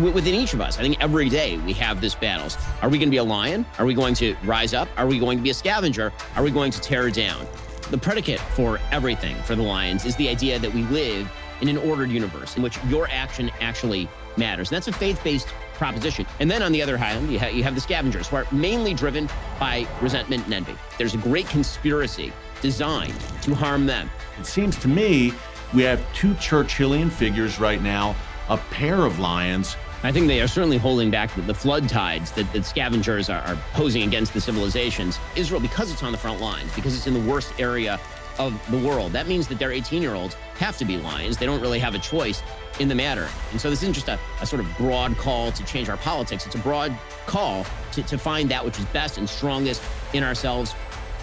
within each of us. I think every day we have this battle. Are we going to be a lion? Are we going to rise up? Are we going to be a scavenger? Are we going to tear down? The predicate for everything for the Lions is the idea that we live in an ordered universe in which your action actually matters. And that's a faith-based proposition. And then on the other hand, you have the Scavengers, who are mainly driven by resentment and envy. There's a great conspiracy designed to harm them. It seems to me we have two Churchillian figures right now, a pair of lions. I think they are certainly holding back the flood tides that Scavengers are posing against the civilizations. Israel, because it's on the front lines, because it's in the worst area of the world, that means that their 18-year-olds have to be lions. They don't really have a choice in the matter. And so this isn't just a sort of broad call to change our politics. It's a broad call to find that which is best and strongest in ourselves,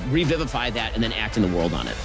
revivify that, and then act in the world on it.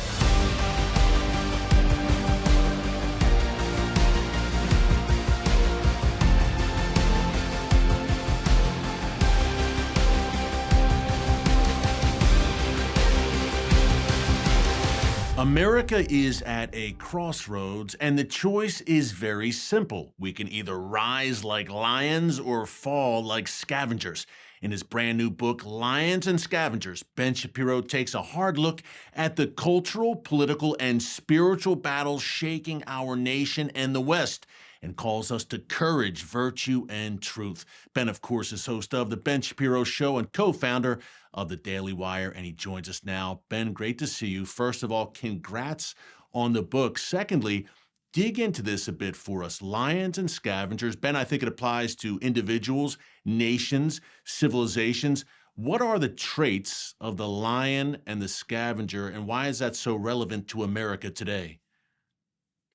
America is at a crossroads, and the choice is very simple. We can either rise like lions or fall like scavengers. In his brand new book, Lions and Scavengers, Ben Shapiro takes a hard look at the cultural, political, and spiritual battles shaking our nation and the West, and calls us to courage, virtue, and truth. Ben, of course, is host of The Ben Shapiro Show and co-founder of The Daily Wire, and he joins us now. Ben, great to see you. First of all, congrats on the book. Secondly, dig into this a bit for us. Lions and Scavengers. Ben, I think it applies to individuals, nations, civilizations. What are the traits of the lion and the scavenger, and why is that so relevant to America today?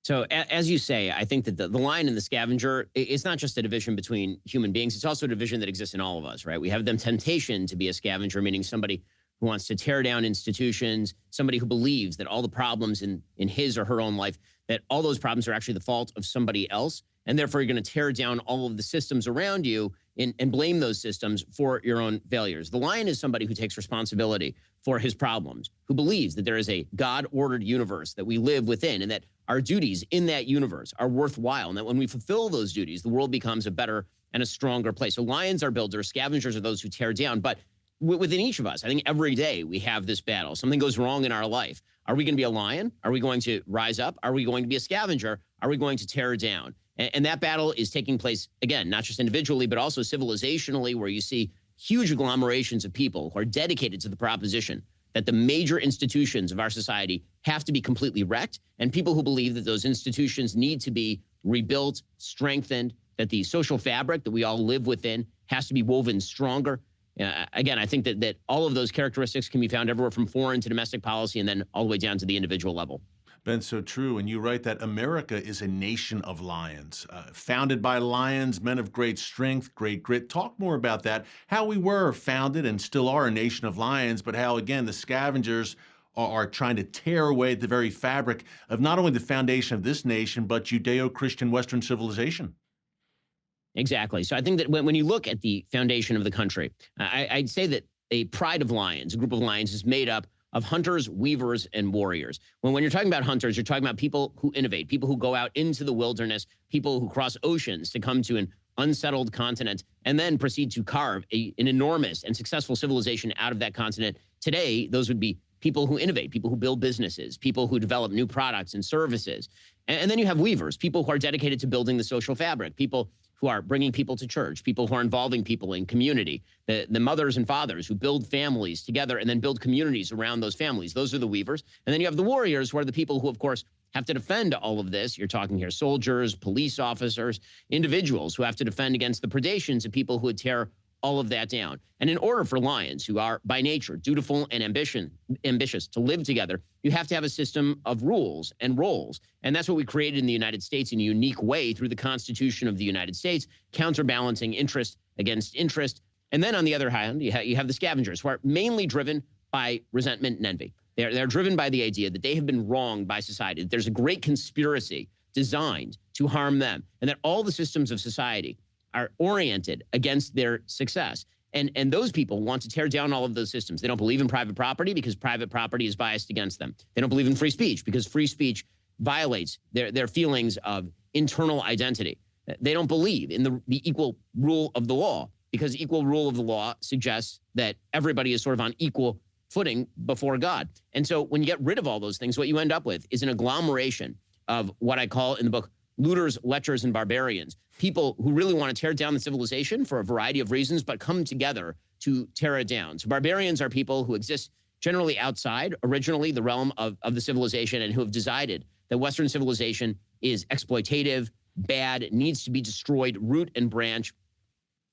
So as you say, I think that the lion and the scavenger, it's not just a division between human beings. It's also a division that exists in all of us, right? We have the temptation to be a scavenger, meaning somebody who wants to tear down institutions, somebody who believes that all the problems in his or her own life, that all those problems are actually the fault of somebody else. And therefore, you're going to tear down all of the systems around you and blame those systems for your own failures. The lion is somebody who takes responsibility for his problems, who believes that there is a God-ordered universe that we live within, and that our duties in that universe are worthwhile, and that when we fulfill those duties, the world becomes a better and a stronger place. So lions are builders, scavengers are those who tear down. But within each of us, I think every day we have this battle. Something goes wrong in our life. Are we going to be a lion? Are we going to rise up? Are we going to be a scavenger? Are we going to tear down? And that battle is taking place, again, not just individually, but also civilizationally, where you see huge agglomerations of people who are dedicated to the proposition that the major institutions of our society have to be completely wrecked, and people who believe that those institutions need to be rebuilt, strengthened, that the social fabric that we all live within has to be woven stronger. Again, I think that all of those characteristics can be found everywhere from foreign to domestic policy, and then all the way down to the individual level. Ben, so true. And you write that America is a nation of lions, founded by lions, men of great strength, great grit. Talk more about that, how we were founded and still are a nation of lions, but how, again, the scavengers are trying to tear away at the very fabric of not only the foundation of this nation, but Judeo-Christian Western civilization. Exactly. So I think that when you look at the foundation of the country, I'd say that a pride of lions, a group of lions, is made up of hunters, weavers, and warriors. When you're talking about hunters, you're talking about people who innovate, people who go out into the wilderness, people who cross oceans to come to an unsettled continent and then proceed to carve an enormous and successful civilization out of that continent. Today, those would be people who innovate, people who build businesses, people who develop new products and services. And then you have weavers, people who are dedicated to building the social fabric, people who are bringing people to church, people who are involving people in community, the mothers and fathers who build families together and then build communities around those families. Those are the weavers. And then you have the warriors, who are the people who, of course, have to defend all of this. You're talking here soldiers, police officers, individuals who have to defend against the predations of people who would tear all of that down. And in order for lions, who are by nature dutiful and ambitious, to live together, you have to have a system of rules and roles. And that's what we created in the United States in a unique way through the Constitution of the United States, counterbalancing interest against interest. And then on the other hand, you have the scavengers, who are mainly driven by resentment and envy. They're driven by the idea that they have been wronged by society, that there's a great conspiracy designed to harm them, and that all the systems of society are oriented against their success. And those people want to tear down all of those systems. They don't believe in private property because private property is biased against them. They don't believe in free speech because free speech violates their feelings of internal identity. They don't believe in the equal rule of the law, because equal rule of the law suggests that everybody is sort of on equal footing before God. And so when you get rid of all those things, what you end up with is an agglomeration of what I call in the book looters, lechers, and barbarians, people who really want to tear down the civilization for a variety of reasons, but come together to tear it down. So barbarians are people who exist generally outside, originally, the realm of the civilization, and who have decided that Western civilization is exploitative, bad, needs to be destroyed, root and branch.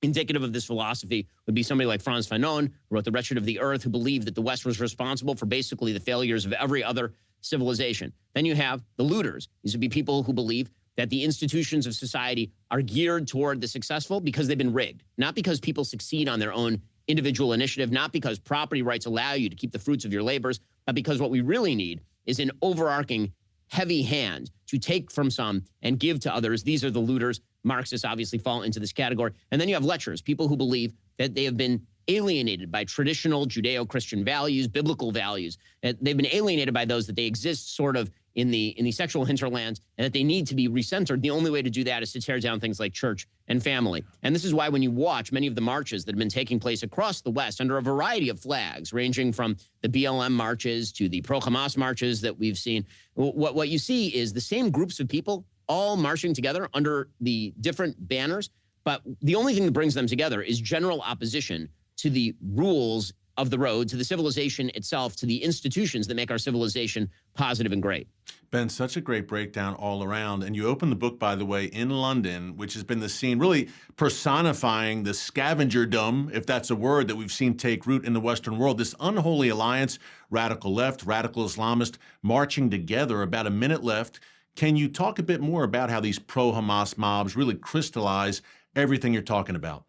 Indicative of this philosophy would be somebody like Frantz Fanon, who wrote The Wretched of the Earth, who believed that the West was responsible for basically the failures of every other civilization. Then you have the looters. These would be people who believe that the institutions of society are geared toward the successful because they've been rigged, not because people succeed on their own individual initiative, not because property rights allow you to keep the fruits of your labors, but because what we really need is an overarching heavy hand to take from some and give to others. These are the looters. Marxists obviously fall into this category. And then you have lechers, people who believe that they have been alienated by traditional Judeo-Christian values, biblical values. They've been alienated by those, that they exist sort of in the sexual hinterlands, and that they need to be recentered. The only way to do that is to tear down things like church and family. And this is why when you watch many of the marches that have been taking place across the West under a variety of flags, ranging from the BLM marches to the pro-Hamas marches that we've seen, what you see is the same groups of people all marching together under the different banners. But the only thing that brings them together is general opposition to the rules of the road, to the civilization itself, to the institutions that make our civilization positive and great. Ben, such a great breakdown all around. And you open the book, by the way, in London, which has been the scene really personifying the scavengerdom, if that's a word, that we've seen take root in the Western world. This unholy alliance, radical left, radical Islamist, marching together. About a minute left. Can you talk a bit more about how these pro-Hamas mobs really crystallize everything you're talking about?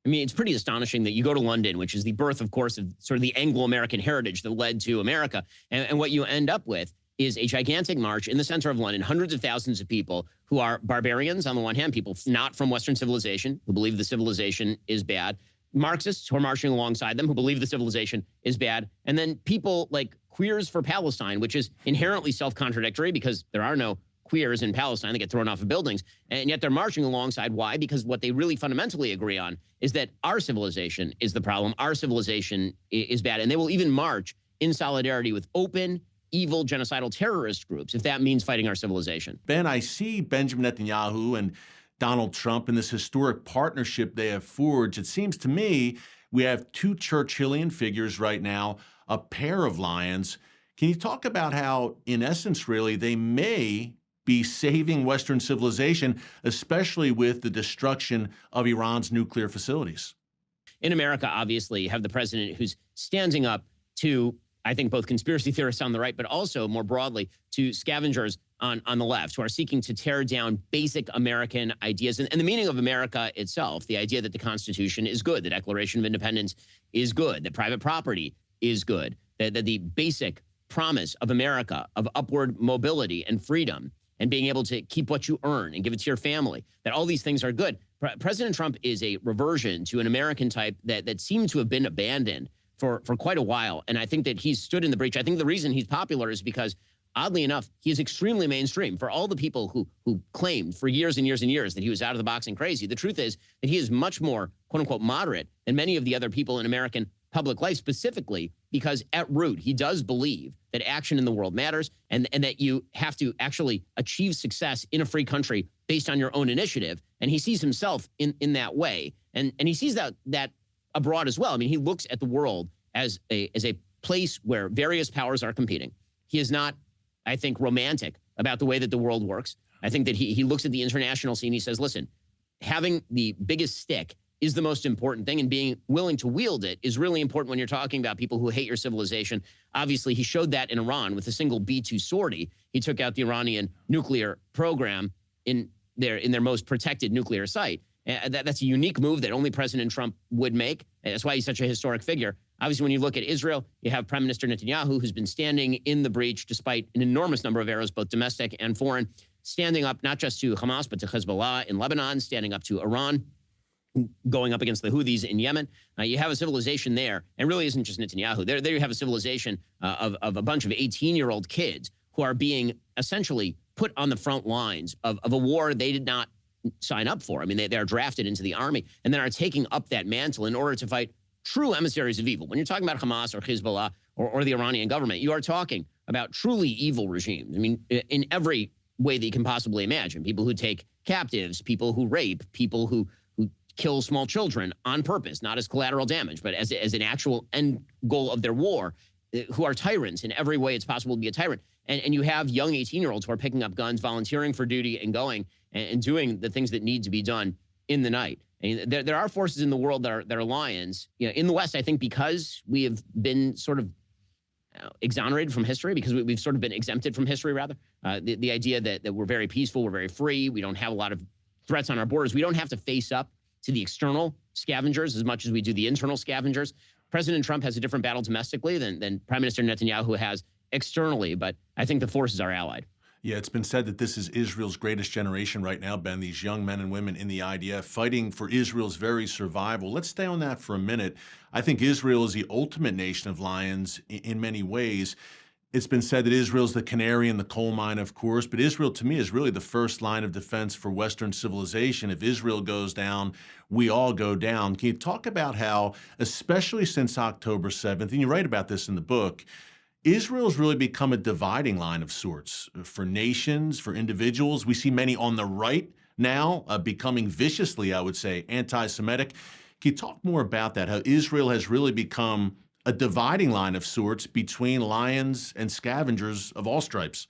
I mean, it's pretty astonishing that you go to London, which is the birth, of course, of sort of the Anglo-American heritage that led to America. And what you end up with is a gigantic march in the center of London, hundreds of thousands of people who are barbarians on the one hand, people not from Western civilization, who believe the civilization is bad, Marxists who are marching alongside them, who believe the civilization is bad, and then people like Queers for Palestine, which is inherently self-contradictory because there are no queers in Palestine. They get thrown off of buildings, and yet they're marching alongside. Why? Because what they really fundamentally agree on is that our civilization is the problem. Our civilization is bad, and they will even march in solidarity with open, evil, genocidal terrorist groups if that means fighting our civilization. Ben, I see Benjamin Netanyahu and Donald Trump in this historic partnership they have forged. It seems to me we have two Churchillian figures right now, a pair of lions. Can you talk about how, in essence, really, they may be saving Western civilization, especially with the destruction of Iran's nuclear facilities? In America, obviously, you have the president who's standing up to, I think, both conspiracy theorists on the right, but also more broadly to scavengers on the left, who are seeking to tear down basic American ideas and the meaning of America itself, the idea that the Constitution is good, the Declaration of Independence is good, that private property is good, that the basic promise of America of upward mobility and freedom and being able to keep what you earn and give it to your family, that all these things are good. President Trump is a reversion to an American type that seemed to have been abandoned for quite a while. And I think that he's stood in the breach. I think the reason he's popular is because, oddly enough, he is extremely mainstream. For all the people who claimed for years and years and years that he was out of the box and crazy, the truth is that he is much more, quote unquote, moderate than many of the other people in American public life, specifically because at root, he does believe that action in the world matters and that you have to actually achieve success in a free country based on your own initiative. And he sees himself in that way. And he sees that abroad as well. I mean, he looks at the world as a place where various powers are competing. He is not, I think, romantic about the way that the world works. I think that he looks at the international scene. He says, listen, having the biggest stick is the most important thing, and being willing to wield it is really important when you're talking about people who hate your civilization. Obviously, he showed that in Iran with a single B-2 sortie. He took out the Iranian nuclear program in their most protected nuclear site. That's a unique move that only President Trump would make. That's why he's such a historic figure. Obviously, when you look at Israel, you have Prime Minister Netanyahu, who's been standing in the breach despite an enormous number of arrows, both domestic and foreign, standing up not just to Hamas, but to Hezbollah in Lebanon, standing up to Iran, going up against the Houthis in Yemen. You have a civilization there, and really isn't just Netanyahu. There you have a civilization of a bunch of 18-year-old kids who are being essentially put on the front lines of a war they did not sign up for. I mean, they are drafted into the army and then are taking up that mantle in order to fight true emissaries of evil. When you're talking about Hamas or Hezbollah or the Iranian government, you are talking about truly evil regimes. I mean, in every way that you can possibly imagine. People who take captives, people who rape, people who kill small children on purpose, not as collateral damage, but as an actual end goal of their war, who are tyrants in every way it's possible to be a tyrant. And you have young 18-year-olds who are picking up guns, volunteering for duty, and going and doing the things that need to be done in the night. And there are forces in the world that are lions. You know, in the West, I think because we have been sort of exonerated from history, because we've sort of been exempted from history, rather. The idea that we're very peaceful, we're very free, we don't have a lot of threats on our borders. We don't have to face up to the external scavengers as much as we do the internal scavengers. President Trump has a different battle domestically than Prime Minister Netanyahu has externally, but I think the forces are allied. Yeah, it's been said that this is Israel's greatest generation right now, Ben, these young men and women in the IDF fighting for Israel's very survival. Let's stay on that for a minute. I think Israel is the ultimate nation of lions in many ways. It's been said that Israel's the canary in the coal mine, of course, but Israel, to me, is really the first line of defense for Western civilization. If Israel goes down, we all go down. Can you talk about how, especially since October 7th, and you write about this in the book, Israel's really become a dividing line of sorts for nations, for individuals. We see many on the right now becoming viciously, I would say, anti-Semitic. Can you talk more about that, how Israel has really become a dividing line of sorts between lions and scavengers of all stripes?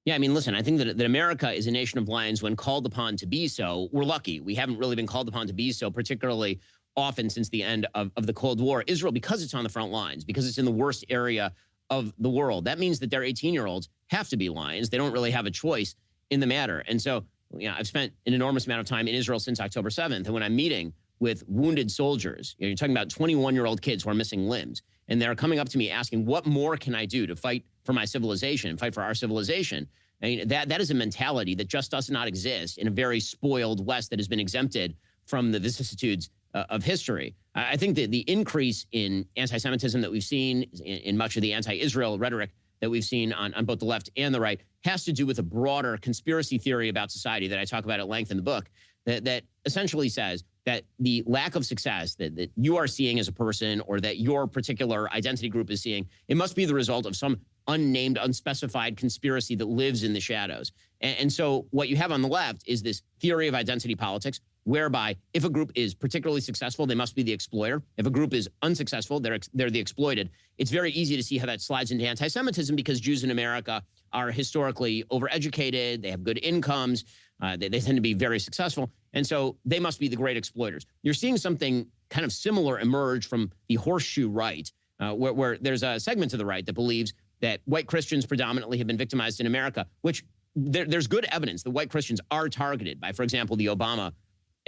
Yeah, I mean, listen, I think that America is a nation of lions when called upon to be so. We're lucky. We haven't really been called upon to be so, particularly often since the end of the Cold War. Israel, because it's on the front lines, because it's in the worst area of the world, that means that their 18-year-olds have to be lions. They don't really have a choice in the matter. And so, you know, I've spent an enormous amount of time in Israel since October 7th. And when I'm meeting with wounded soldiers, you know, you're talking about 21-year-old kids who are missing limbs, and they're coming up to me asking, what more can I do to fight for my civilization and fight for our civilization? I mean, that is a mentality that just does not exist in a very spoiled West that has been exempted from the vicissitudes of history. I think that the increase in anti-Semitism that we've seen in much of the anti-Israel rhetoric that we've seen on both the left and the right has to do with a broader conspiracy theory about society that I talk about at length in the book, that essentially says that the lack of success that you are seeing as a person, or that your particular identity group is seeing, it must be the result of some unnamed, unspecified conspiracy that lives in the shadows. And so what you have on the left is this theory of identity politics, whereby if a group is particularly successful, they must be the exploiter. If a group is unsuccessful, they're the exploited. It's very easy to see how that slides into anti-Semitism, because Jews in America are historically overeducated, they have good incomes, they tend to be very successful, and so they must be the great exploiters. You're seeing something kind of similar emerge from the horseshoe right, where there's a segment to the right that believes that white Christians predominantly have been victimized in America, which there's good evidence that white Christians are targeted by, for example, the Obama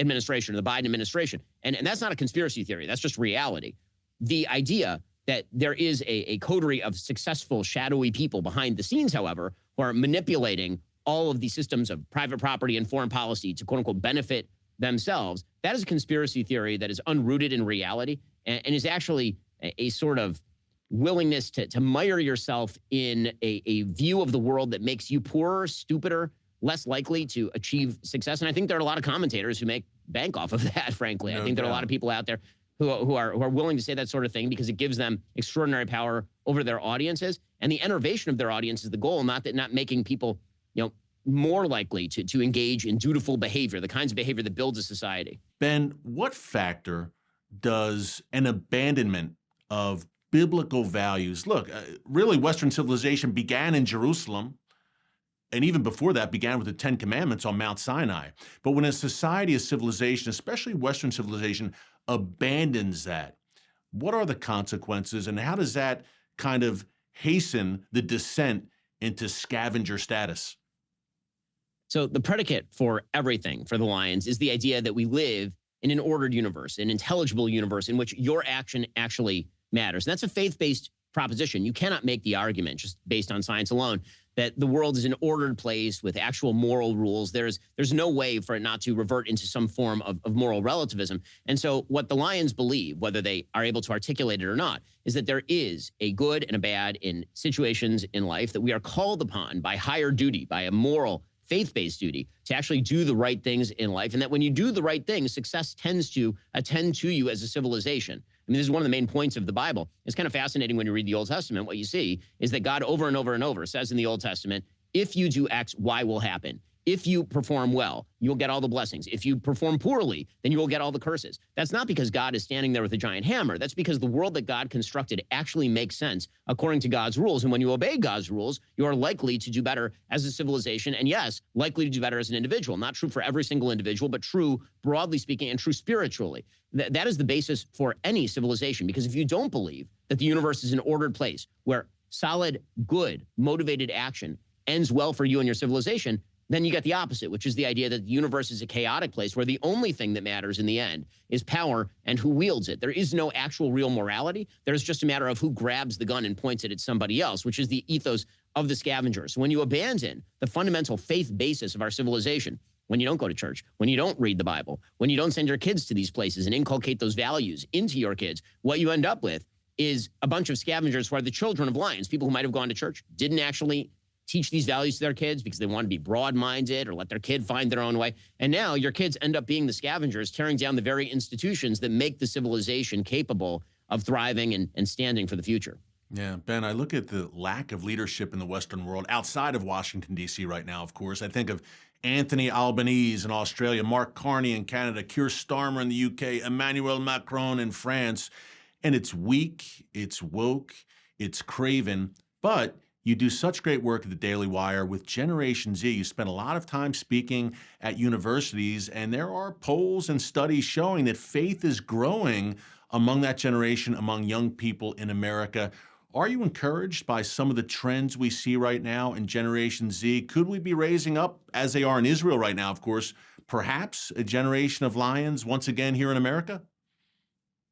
administration or the Biden administration. And that's not a conspiracy theory. That's just reality. The idea that there is a coterie of successful, shadowy people behind the scenes, however, who are manipulating all of the systems of private property and foreign policy to, quote unquote, benefit themselves, that is a conspiracy theory that is unrooted in reality and is actually a sort of willingness to mire yourself in a view of the world that makes you poorer, stupider, less likely to achieve success. And I think there are a lot of commentators who make bank off of that, frankly. I think there are a lot of people out there who are willing to say that sort of thing because it gives them extraordinary power over their audiences. And the enervation of their audience is the goal, not making people, you know, more likely to engage in dutiful behavior, the kinds of behavior that builds a society. Ben, what factor does an abandonment of biblical values? Look, really, Western civilization began in Jerusalem, and even before that began with the Ten Commandments on Mount Sinai. But when a society, a civilization, especially Western civilization, abandons that, what are the consequences, and how does that kind of hasten the descent into scavenger status? So the predicate for everything for the Lions is the idea that we live in an ordered universe, an intelligible universe in which your action actually matters. And that's a faith-based proposition. You cannot make the argument just based on science alone that the world is an ordered place with actual moral rules. There's no way for it not to revert into some form of moral relativism. And so what the Lions believe, whether they are able to articulate it or not, is that there is a good and a bad in situations in life, that we are called upon by higher duty, by a moral faith-based duty to actually do the right things in life. And that when you do the right things, success tends to attend to you as a civilization. I mean, this is one of the main points of the Bible. It's kind of fascinating when you read the Old Testament. What you see is that God over and over and over says in the Old Testament, if you do X, Y will happen. If you perform well, you'll get all the blessings. If you perform poorly, then you will get all the curses. That's not because God is standing there with a giant hammer. That's because the world that God constructed actually makes sense according to God's rules. And when you obey God's rules, you are likely to do better as a civilization. And yes, likely to do better as an individual. Not true for every single individual, but true, broadly speaking, and true spiritually. That is the basis for any civilization. Because if you don't believe that the universe is an ordered place where solid, good, motivated action ends well for you and your civilization, then you get the opposite, which is the idea that the universe is a chaotic place where the only thing that matters in the end is power and who wields it. There is no actual real morality. There's just a matter of who grabs the gun and points it at somebody else, which is the ethos of the Scavengers. When you abandon the fundamental faith basis of our civilization, when you don't go to church, when you don't read the Bible, when you don't send your kids to these places and inculcate those values into your kids, what you end up with is a bunch of scavengers who are the children of lions, people who might have gone to church, didn't actually teach these values to their kids because they want to be broad-minded or let their kid find their own way. And now your kids end up being the scavengers, tearing down the very institutions that make the civilization capable of thriving and standing for the future. Yeah, Ben, I look at the lack of leadership in the Western world outside of Washington, D.C. right now, of course. I think of Anthony Albanese in Australia, Mark Carney in Canada, Keir Starmer in the UK, Emmanuel Macron in France. And it's weak, it's woke, it's craven, but you do such great work at the Daily Wire with Generation Z. You spend a lot of time speaking at universities, and there are polls and studies showing that faith is growing among that generation, among young people in America. Are you encouraged by some of the trends we see right now in Generation Z? Could we be raising up, as they are in Israel right now, of course, perhaps a generation of lions once again here in America?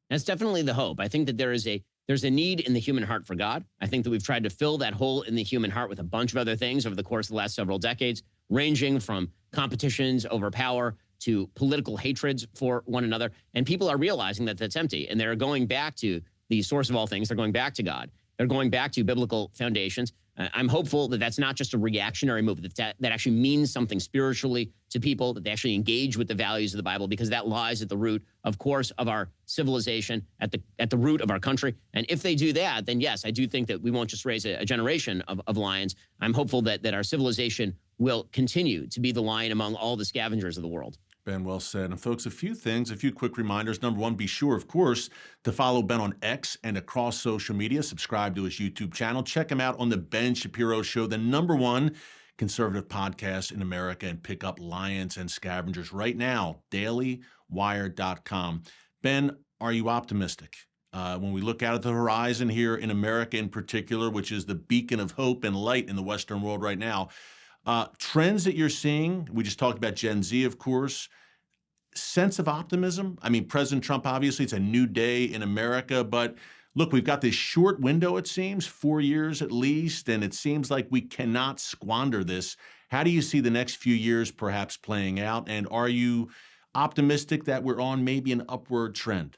That's definitely the hope. I think that there's a need in the human heart for God. I think that we've tried to fill that hole in the human heart with a bunch of other things over the course of the last several decades, ranging from competitions over power to political hatreds for one another. And people are realizing that that's empty. And they're going back to the source of all things. They're going back to God. They're going back to biblical foundations. I'm hopeful that that's not just a reactionary move, that actually means something spiritually to people, that they actually engage with the values of the Bible, because that lies at the root, of course, of our civilization, at the root of our country. And if they do that, then yes, I do think that we won't just raise a generation of lions. I'm hopeful that our civilization will continue to be the lion among all the scavengers of the world. Ben, well said. And folks, a few quick reminders. Number one, be sure, of course, to follow Ben on X and across social media. Subscribe to his YouTube channel. Check him out on The Ben Shapiro Show, the #1 conservative podcast in America, and pick up Lions and Scavengers right now, dailywire.com. Ben, are you optimistic? When we look out at the horizon here in America in particular, which is the beacon of hope and light in the Western world right now, trends that you're seeing, we just talked about Gen Z, of course, sense of optimism. I mean, President Trump, obviously, it's a new day in America, but look, we've got this short window, it seems, 4 years at least, and it seems like we cannot squander this. How do you see the next few years perhaps playing out? And are you optimistic that we're on maybe an upward trend?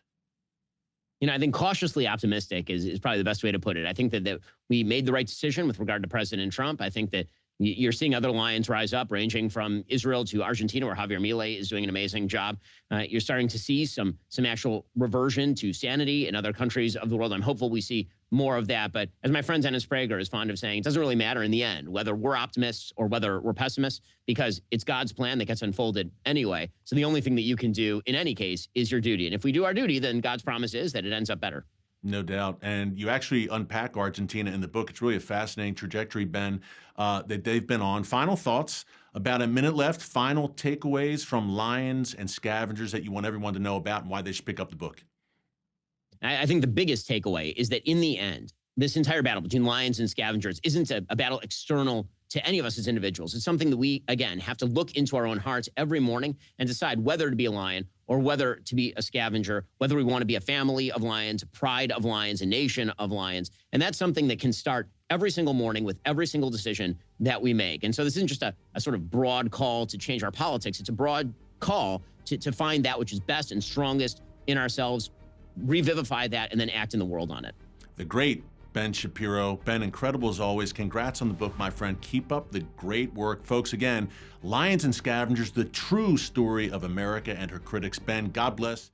You know, I think cautiously optimistic is probably the best way to put it. I think that we made the right decision with regard to President Trump. I think that you're seeing other lions rise up, ranging from Israel to Argentina, where Javier Milei is doing an amazing job. You're starting to see some actual reversion to sanity in other countries of the world. I'm hopeful we see more of that. But as my friend Dennis Prager is fond of saying, it doesn't really matter in the end whether we're optimists or whether we're pessimists, because it's God's plan that gets unfolded anyway. So the only thing that you can do in any case is your duty. And if we do our duty, then God's promise is that it ends up better. No doubt. And you actually unpack Argentina in the book. It's really a fascinating trajectory, Ben, that they've been on. Final thoughts, about a minute left. Final takeaways from Lions and Scavengers that you want everyone to know about and why they should pick up the book. I think the biggest takeaway is that in the end, this entire battle between Lions and Scavengers isn't a battle external to any of us as individuals. It's something that we, again, have to look into our own hearts every morning and decide whether to be a lion or whether to be a scavenger, whether we want to be a family of lions, a pride of lions, a nation of lions. And that's something that can start every single morning with every single decision that we make. And so this isn't just a sort of broad call to change our politics. It's a broad call to find that which is best and strongest in ourselves, revivify that, and then act in the world on it. The great Ben Ben Shapiro. Ben, incredible as always. Congrats on the book, my friend. Keep up the great work. Folks, again, Lions and Scavengers, the true story of America and her critics. Ben, God bless.